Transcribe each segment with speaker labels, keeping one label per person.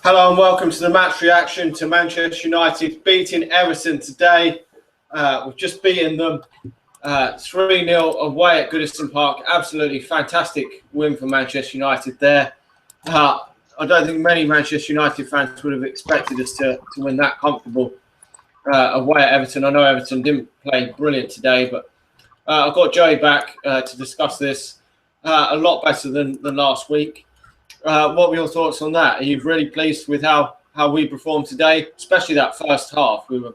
Speaker 1: Hello and welcome to the match reaction to Manchester United beating Everton today. We've just beaten them 3-0 away at Goodison Park. Absolutely fantastic win for Manchester United there. I don't think many Manchester United fans would have expected us to win that comfortable away at Everton. I know Everton didn't play brilliant today, but I've got Joey back to discuss this a lot better than last week. What were your thoughts on that? Are you really pleased with how we performed today, especially that first half? We were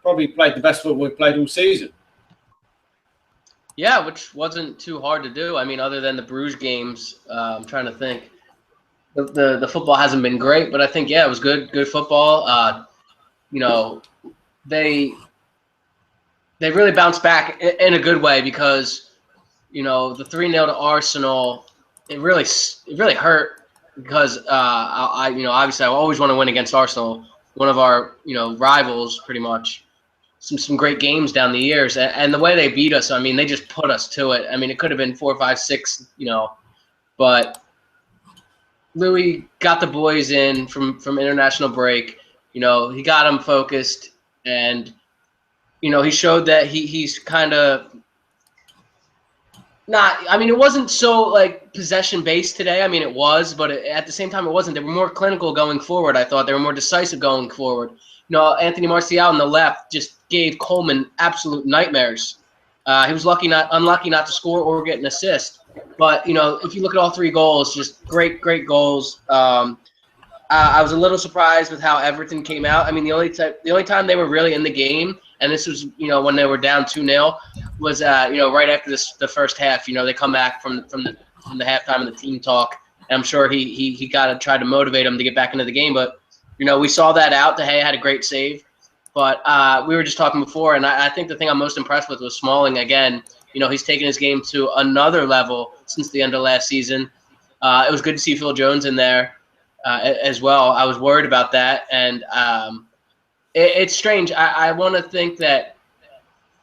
Speaker 1: probably played the best football we've played all season.
Speaker 2: Yeah, which wasn't too hard to do. I mean, other than the Bruges games, I'm trying to think. The football hasn't been great, but I think, yeah, it was good football. They really bounced back in a good way because, the 3-0 to Arsenal, it really hurt because obviously I always want to win against Arsenal, one of our rivals pretty much. Some great games down the years, and the way they beat us, I mean, they just put us to it. I mean, it could have been 4, 5, 6, but Louis got the boys in from international break. He got them focused, and he showed that he's kind of not. I mean, it wasn't so like possession based today. I mean, it was, but at the same time, it wasn't. They were more clinical going forward. I thought they were more decisive going forward. Anthony Martial on the left just gave Coleman absolute nightmares. He was unlucky not to score or get an assist. But if you look at all three goals, just great goals. I was a little surprised with how Everton came out. I mean, the only time they were really in the game, and this was when they were down 2-0, was right after the first half. They come back from the halftime of the team talk, and I'm sure he got to try to motivate them to get back into the game, but. We saw that out. De Gea had a great save. But we were just talking before, and I think the thing I'm most impressed with was Smalling again. He's taken his game to another level since the end of last season. It was good to see Phil Jones in there as well. I was worried about that, and it's strange. I want to think that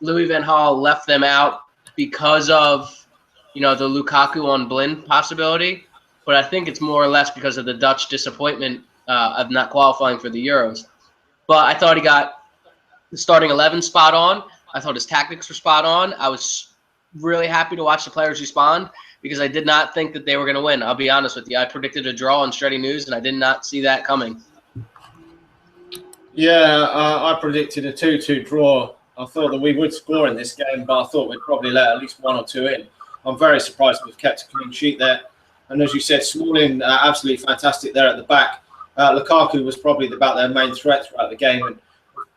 Speaker 2: Louis van Gaal left them out because of, the Lukaku on Blind possibility, but I think it's more or less because of the Dutch disappointment of not qualifying for the Euros. But I thought he got the starting 11 spot on. I thought his tactics were spot on. I was really happy to watch the players respond because I did not think that they were going to win. I'll be honest with you. I predicted a draw on Shreddy News, and I did not see that coming.
Speaker 1: Yeah, I predicted a 2-2 draw. I thought that we would score in this game, but I thought we'd probably let at least 1 or 2 in. I'm very surprised we've kept a clean sheet there. And as you said, Smalling, absolutely fantastic there at the back. Lukaku was probably about their main threat throughout the game, and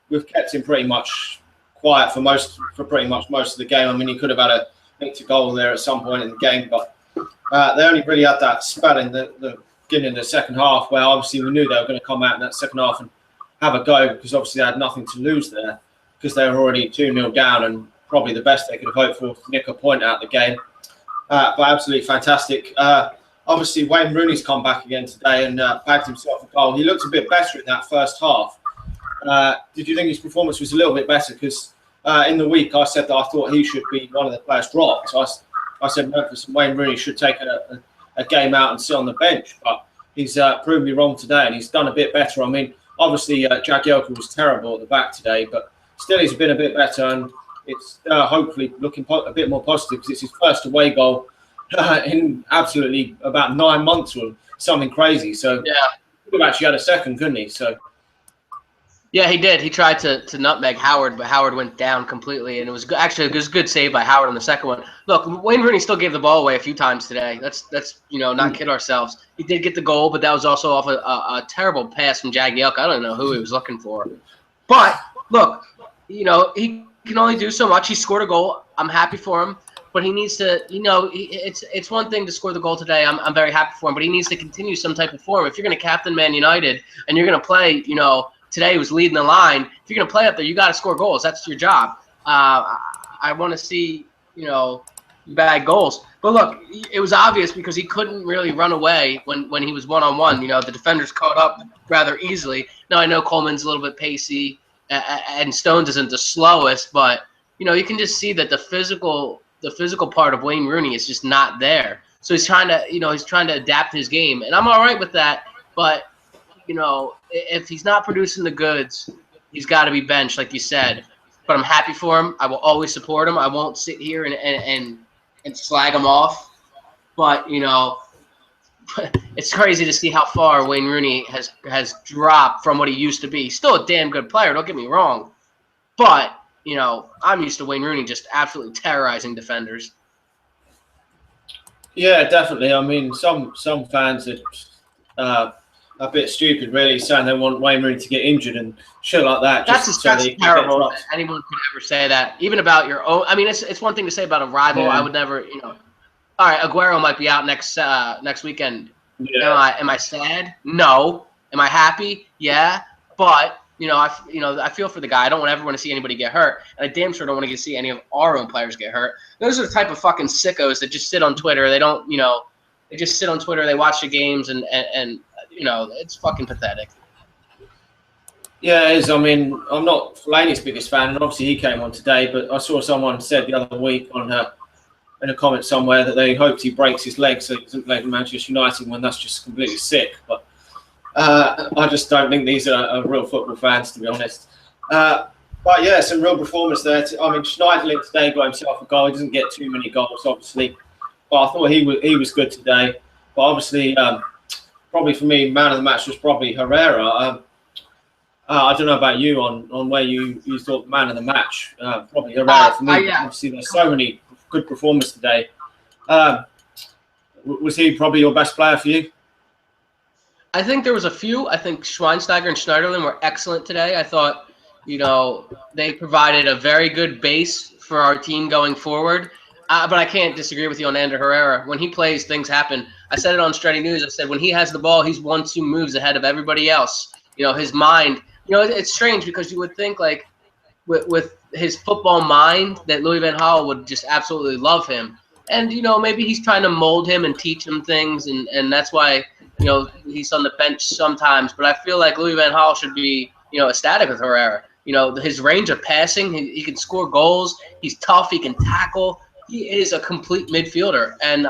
Speaker 1: we've kept him pretty much quiet for pretty much most of the game. I mean, he could have had a 80 goal there at some point in the game, but they only really had that spell in the beginning of the second half where obviously we knew they were going to come out in that second half and have a go because obviously they had nothing to lose there because they were already 2-0 down and probably the best they could have hoped for to nick a point out of the game. But absolutely fantastic. Obviously, Wayne Rooney's come back again today and bagged himself a goal. He looked a bit better in that first half. Did you think his performance was a little bit better? Because in the week, I said that I thought he should be one of the players dropped. So I said Memphis and Wayne Rooney should take a game out and sit on the bench. But he's proved me wrong today, and he's done a bit better. I mean, obviously, Jagielka was terrible at the back today, but still he's been a bit better. And it's hopefully looking a bit more positive because it's his first away goal in absolutely about 9 months or something crazy. So yeah, he could have actually had a second, couldn't he? So
Speaker 2: yeah, he did. He tried to nutmeg Howard, but Howard went down completely, and it was actually a good save by Howard on the second one. Look, Wayne Rooney still gave the ball away a few times today. Let's not kid ourselves. He did get the goal, but that was also off a terrible pass from Jagielka. I don't know who he was looking for, but look, he can only do so much. He scored a goal. I'm happy for him. But he needs to, it's one thing to score the goal today. I'm very happy for him, but he needs to continue some type of form. If you're going to captain Man United and you're going to play, today he was leading the line. If you're going to play up there, you got to score goals. That's your job. I want to see, bag goals. But look, it was obvious because he couldn't really run away when he was one-on-one. The defenders caught up rather easily. Now, I know Coleman's a little bit pacey and Stones isn't the slowest, but, you can just see that the physical part of Wayne Rooney is just not there. So he's trying to adapt his game, and I'm all right with that. But if he's not producing the goods, he's got to be benched, like you said. But I'm happy for him. I will always support him. I won't sit here and slag him off. But it's crazy to see how far Wayne Rooney has dropped from what he used to be. Still a damn good player, don't get me wrong. But, I'm used to Wayne Rooney just absolutely terrorizing defenders.
Speaker 1: Yeah, definitely. I mean, some fans are a bit stupid, really, saying they want Wayne Rooney to get injured and shit like that.
Speaker 2: That's terrible. Anyone could ever say that, even about your own. I mean, it's one thing to say about a rival. Yeah. I would never, All right, Aguero might be out next weekend. Yeah. Am I sad? No. Am I happy? Yeah. But I feel for the guy. I don't ever want to see anybody get hurt, and I damn sure don't want to see any of our own players get hurt. Those are the type of fucking sickos that just sit on Twitter. They don't, they just sit on Twitter. They watch the games, and it's fucking pathetic.
Speaker 1: Yeah, it is. I mean, I'm not Fellaini's biggest fan, and obviously he came on today. But I saw someone said the other week in a comment somewhere that they hoped he breaks his leg so he doesn't play for Manchester United, when that's just completely sick. But I just don't think these are real football fans, to be honest. But yeah, some real performance there. I mean, Schneiderlin today got himself a goal. He doesn't get too many goals, obviously, but I thought he was good today. But obviously, probably for me, man of the match was probably Herrera. I don't know about you on where you thought man of the match. Probably Herrera for me. Obviously, there's so many good performers today. Was he probably your best player for you?
Speaker 2: I think there was a few. I think Schweinsteiger and Schneiderlin were excellent today. I thought, they provided a very good base for our team going forward. But I can't disagree with you on Ander Herrera. When he plays, things happen. I said it on Stretty News. I said when he has the ball, he's 1-2 moves ahead of everybody else. His mind. It's strange because you would think like with his football mind that Louis van Gaal would just absolutely love him. And, maybe he's trying to mold him and teach him things. And that's why, he's on the bench sometimes. But I feel like Louis van Gaal should be, ecstatic with Herrera. His range of passing, he can score goals. He's tough. He can tackle. He is a complete midfielder. And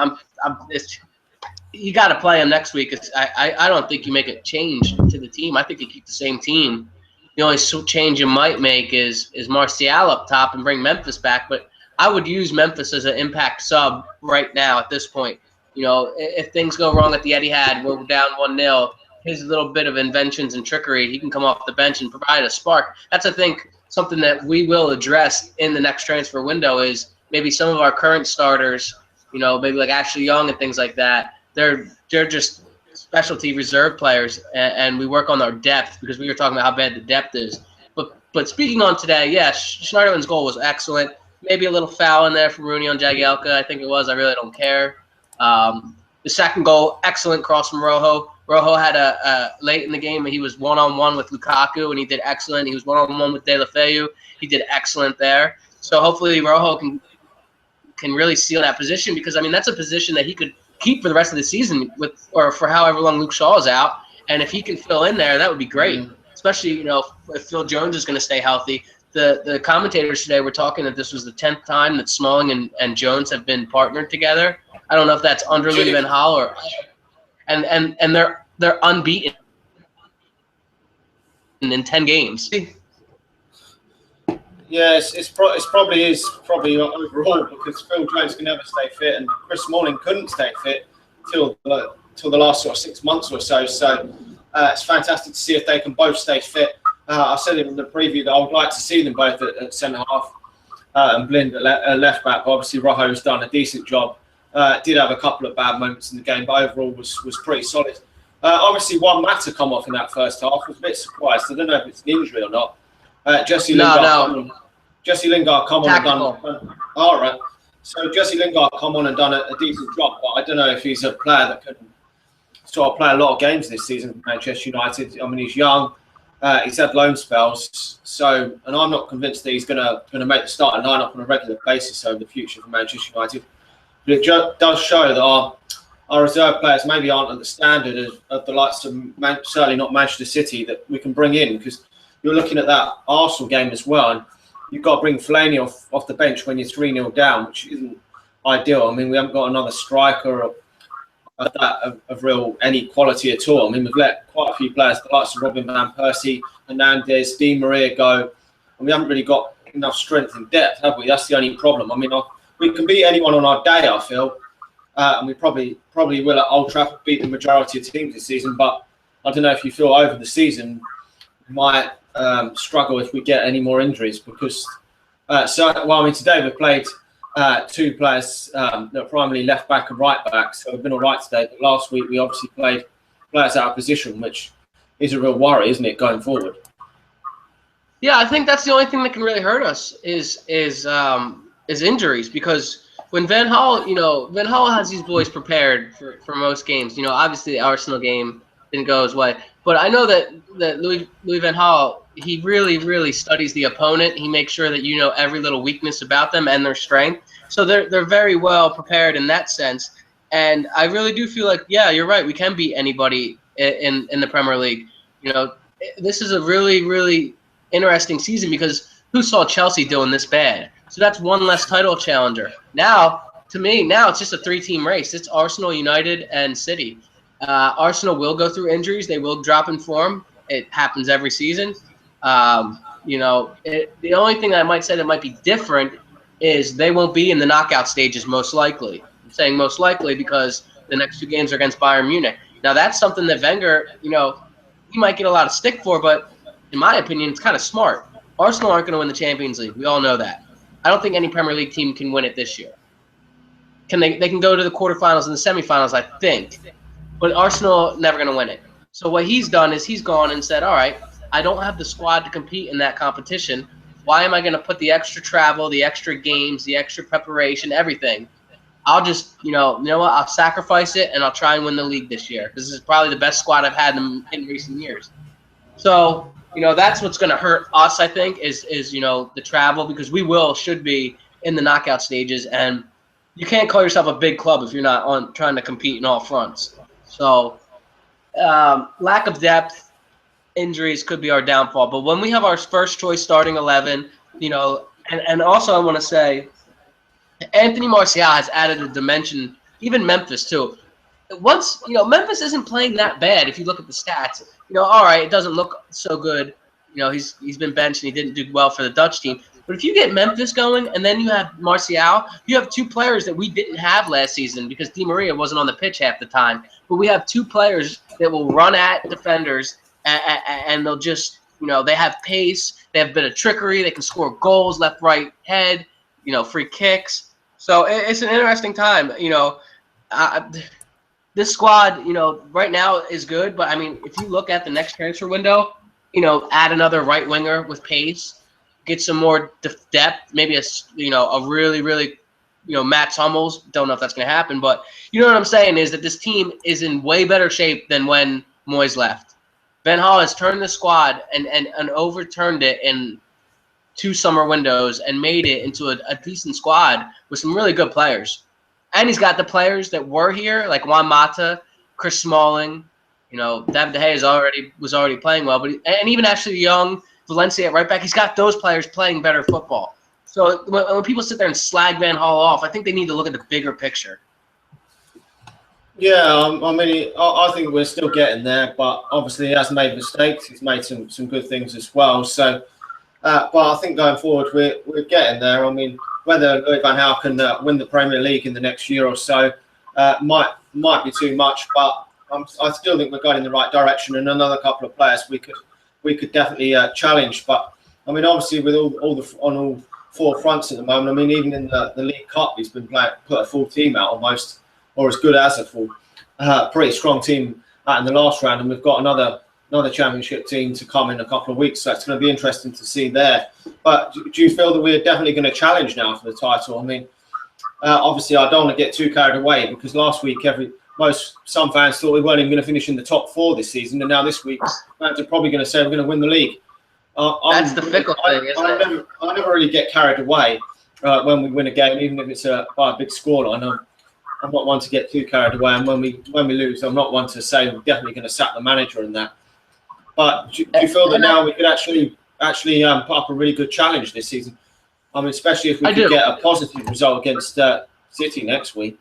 Speaker 2: you got to play him next week. I don't think you make a change to the team. I think you keep the same team. The only change you might make is Martial up top and bring Memphis back. But I would use Memphis as an impact sub right now at this point. If things go wrong at the Etihad, we're down 1-0, his little bit of inventions and trickery, he can come off the bench and provide a spark. That's, I think, something that we will address in the next transfer window is maybe some of our current starters, maybe like Ashley Young and things like that. They're just specialty reserve players, and we work on our depth because we were talking about how bad the depth is. But speaking on today, yeah, Schneiderlin's goal was excellent. Maybe a little foul in there from Rooney on Jagielka. I think it was. I really don't care. The second goal, excellent cross from Rojo. Rojo had a late in the game, he was one-on-one with Lukaku, and he did excellent. He was one-on-one with De La Feu. He did excellent there. So hopefully Rojo can really seal that position because, I mean, that's a position that he could keep for the rest of the season or for however long Luke Shaw is out. And if he can fill in there, that would be great. Mm-hmm. Especially, if Phil Jones is going to stay healthy. The commentators today were talking that this was the 10th time that Smalling and Jones have been partnered together. I don't know if that's under Louis van Gaal or and they're unbeaten in 10 games.
Speaker 1: Yes, it's probably overall because Phil Jones can never stay fit and Chris Smalling couldn't stay fit till the last sort of 6 months or so. So it's fantastic to see if they can both stay fit. I said in the preview that I would like to see them both at centre half and Blind at left back. Obviously, Rojo's done a decent job. Did have a couple of bad moments in the game, but overall was pretty solid. Obviously, Juan Mata come off in that first half. I was a bit surprised. I don't know if it's an injury or not. Jesse Lingard come on and done. All right. So Jesse Lingard come on and done a decent job, but I don't know if he's a player that can sort of play a lot of games this season for Manchester United. I mean, he's young. He's had loan spells, and I'm not convinced that he's going to make the starting lineup on a regular basis over the future for Manchester United. But it does show that our reserve players maybe aren't at the standard of the likes of certainly not Manchester City that we can bring in, because you're looking at that Arsenal game as well, and you've got to bring Fellaini off the bench when you're 3-0 down, which isn't ideal. I mean, we haven't got another striker. of real any quality at all. I mean, we've let quite a few players, the likes of Robin van Persie, Hernandez, Di Maria go, and we haven't really got enough strength and depth, have we? That's the only problem. I mean, we can beat anyone on our day, I feel, and we probably will at Old Trafford beat the majority of teams this season. But I don't know if you feel over the season we might struggle if we get any more injuries because. Today we've played two players that are primarily left back and right back, so we've been all right today. But last week we obviously played players out of position, which is a real worry, isn't it, going forward?
Speaker 2: Yeah, I think that's the only thing that can really hurt us is injuries, because when Van Gaal has these boys prepared for most games. Obviously the Arsenal game didn't go his way, but I know that Louis Van Gaal, he really, really studies the opponent. He makes sure that you know every little weakness about them and their strength. So they're very well prepared in that sense. And I really do feel like, yeah, you're right. We can beat anybody in the Premier League. This is a really, really interesting season because who saw Chelsea doing this bad? So that's one less title challenger. Now, to me, it's just a 3-team race. It's Arsenal, United, and City. Arsenal will go through injuries. They will drop in form. It happens every season. The only thing I might say that might be different is they won't be in the knockout stages most likely. I'm saying most likely because the next 2 games are against Bayern Munich. Now, that's something that Wenger, he might get a lot of stick for, but in my opinion, it's kind of smart. Arsenal aren't going to win the Champions League. We all know that. I don't think any Premier League team can win it this year. They can go to the quarterfinals and the semifinals, I think. But Arsenal never going to win it. So what he's done is he's gone and said, all right, I don't have the squad to compete in that competition. Why am I going to put the extra travel, the extra games, the extra preparation, everything? I'll just, you know what? I'll sacrifice it and I'll try and win the league this year. This is probably the best squad I've had in recent years. So, that's what's going to hurt us, I think, is the travel, because we should be in the knockout stages, and you can't call yourself a big club if you're not trying to compete in all fronts. So, lack of depth, injuries could be our downfall. But when we have our first choice starting 11, and also I want to say, Anthony Martial has added a dimension, even Memphis too. Once, Memphis isn't playing that bad if you look at the stats. All right, it doesn't look so good. He's been benched and he didn't do well for the Dutch team. But if you get Memphis going and then you have Martial, you have 2 players that we didn't have last season because Di Maria wasn't on the pitch half the time. But we have 2 players that will run at defenders and they'll just, they have pace, they have a bit of trickery, they can score goals, left, right, head, free kicks. So it's an interesting time. This squad, right now is good, but I mean, if you look at the next transfer window, add another right winger with pace, get some more depth, maybe a really, really, Matt Hummels. Don't know if that's going to happen, but what I'm saying is that this team is in way better shape than when Moyes left. Van Gaal has turned the squad and overturned it in 2 summer windows and made it into a decent squad with some really good players. And he's got the players that were here, like Juan Mata, Chris Smalling. David De Gea was already playing well, and even Ashley Young, Valencia at right back. He's got those players playing better football. So when people sit there and slag Van Gaal off, I think they need to look at the bigger picture.
Speaker 1: Yeah, I think we're still getting there, but obviously he has made mistakes. He's made some good things as well. So, but I think going forward we're getting there. I mean, whether Louis van Gaal can win the Premier League in the next year or so might be too much, but I still think we're going in the right direction. And another couple of players we could definitely challenge. But I mean, obviously with on all 4 fronts at the moment. I mean, even in the League Cup, he's been put a full team out almost, or as good as a full, pretty strong team out in the last round. And we've got another Championship team to come in a couple of weeks, so it's going to be interesting to see there. But do you feel that we're definitely going to challenge now for the title? I mean, obviously I don't want to get too carried away, because last week some fans thought we weren't even going to finish in the top 4 this season, and now this week fans are probably going to say we're going to win the league.
Speaker 2: That's the fickle thing, isn't it?
Speaker 1: I never really get carried away when we win a game, even if it's by a big scoreline. I'm not one to get too carried away, and when we lose, I'm not one to say we're definitely going to sack the manager and that. But do you feel that now we could actually put up a really good challenge this season? I mean, especially if we could get a positive result against City next week.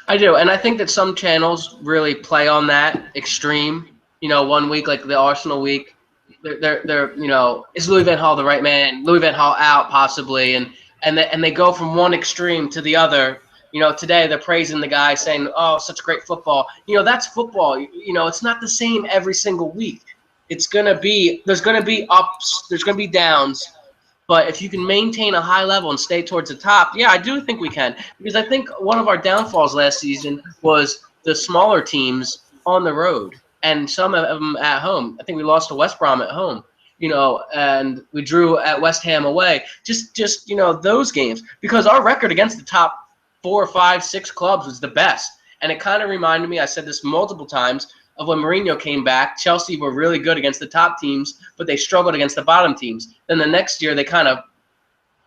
Speaker 2: I do, and I think that some channels really play on that extreme. You know, one week like the Arsenal week, they're you know, is Louis van Gaal the right man? Louis van Gaal out possibly, and they go from one extreme to the other. You know, today they're praising the guy, saying, "Oh, such great football." You know, that's football. You know, it's not the same every single week. It's gonna be there's gonna be ups, there's gonna be downs. But if you can maintain a high level and stay towards the top, yeah, I do think we can. Because I think one of our downfalls last season was the smaller teams on the road and some of them at home. I think we lost to West Brom at home, you know, and we drew at West Ham away. Just you know, those games. Because our record against the top 4, 5, 6 clubs was the best. And it kind of reminded me, I said this multiple times, of when Mourinho came back. Chelsea were really good against the top teams, but they struggled against the bottom teams. Then the next year they kind of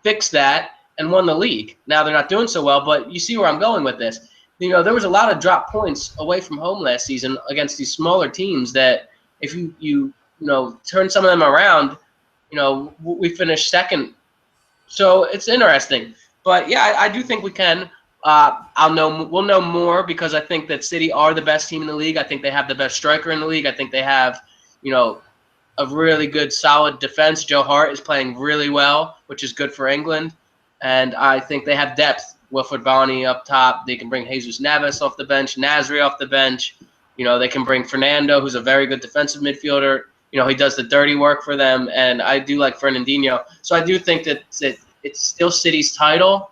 Speaker 2: fixed that and won the league. Now they're not doing so well, but you see where I'm going with this. You know, there was a lot of drop points away from home last season against these smaller teams that if you know, turn some of them around, you know, we finished second. So it's interesting. But yeah, I do think we can. We'll know more because I think that City are the best team in the league. I think they have the best striker in the league. I think they have, you know, a really good, solid defense. Joe Hart is playing really well, which is good for England. And I think they have depth. Wilfred Bonny up top. They can bring Jesus Navas off the bench, Nasri off the bench. You know, they can bring Fernando, who's a very good defensive midfielder. You know, he does the dirty work for them. And I do like Fernandinho. So I do think that it's still City's title.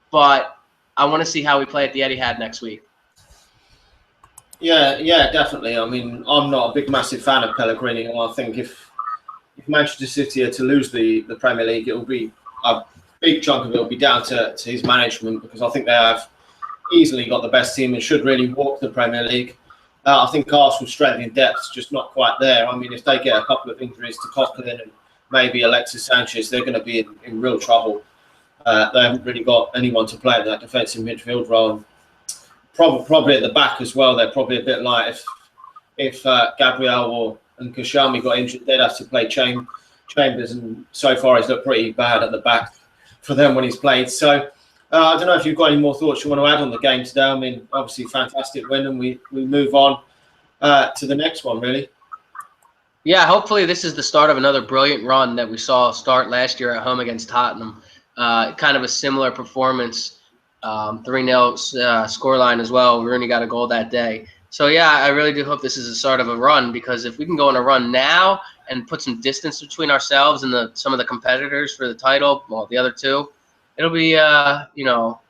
Speaker 2: But I want to see how we play at the Etihad next week.
Speaker 1: Yeah, definitely. I mean, I'm not a big, massive fan of Pellegrini, and I think if Manchester City are to lose the Premier League, it will be a big chunk of it will be down to his management, because I think they have easily got the best team and should really walk the Premier League. I think Arsenal's strength in depth is just not quite there. I mean, if they get a couple of injuries to Coquelin and maybe Alexis Sanchez, they're going to be in real trouble. They haven't really got anyone to play in that defensive midfield role. Probably at the back as well. They're probably a bit light. If Gabriel and Kashami got injured, they'd have to play Chambers, and so far he's looked pretty bad at the back for them when he's played. So I don't know if you've got any more thoughts you want to add on the game today. I mean, obviously fantastic win, and we move on to the next one, really.
Speaker 2: Yeah, hopefully this is the start of another brilliant run that we saw start last year at home against Tottenham. Kind of a similar performance, 3-0 scoreline as well. Rooney got a goal that day. So, yeah, I really do hope this is the start of a run, because if we can go on a run now and put some distance between ourselves and some of the competitors for the title, well, the other two, it'll be, you know,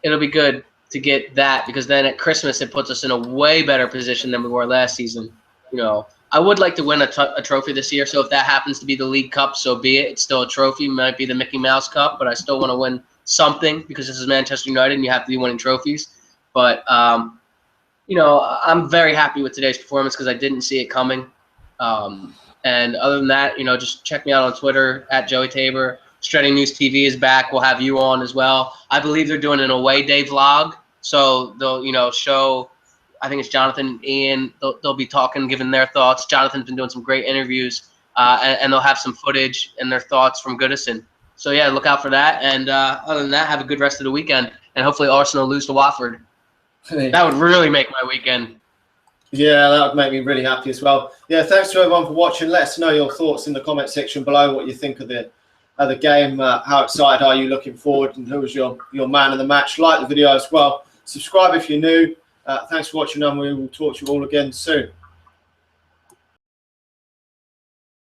Speaker 2: it'll be good to get that, because then at Christmas it puts us in a way better position than we were last season. You know, I would like to win a trophy this year, so if that happens to be the League Cup, so be it. It's still a trophy. It might be the Mickey Mouse Cup, but I still want to win something, because this is Manchester United and you have to be winning trophies. But, you know, I'm very happy with today's performance because I didn't see it coming. And other than that, you know, just check me out on Twitter, at Joey Tabor. Shredding News TV is back. We'll have you on as well. I believe they're doing an away day vlog, so they'll, you know, show – I think it's Jonathan and Ian. They'll be talking, giving their thoughts. Jonathan's been doing some great interviews, and they'll have some footage and their thoughts from Goodison. So, yeah, look out for that. And other than that, have a good rest of the weekend. And hopefully Arsenal lose to Watford. That would really make my weekend. Yeah,
Speaker 1: that would make me really happy as well. Yeah, thanks to everyone for watching. Let us know your thoughts in the comment section below, what you think of the game. How excited are you looking forward, and who was your man of the match? Like the video as well. Subscribe if you're new. Thanks for watching, and we will talk to you all again soon.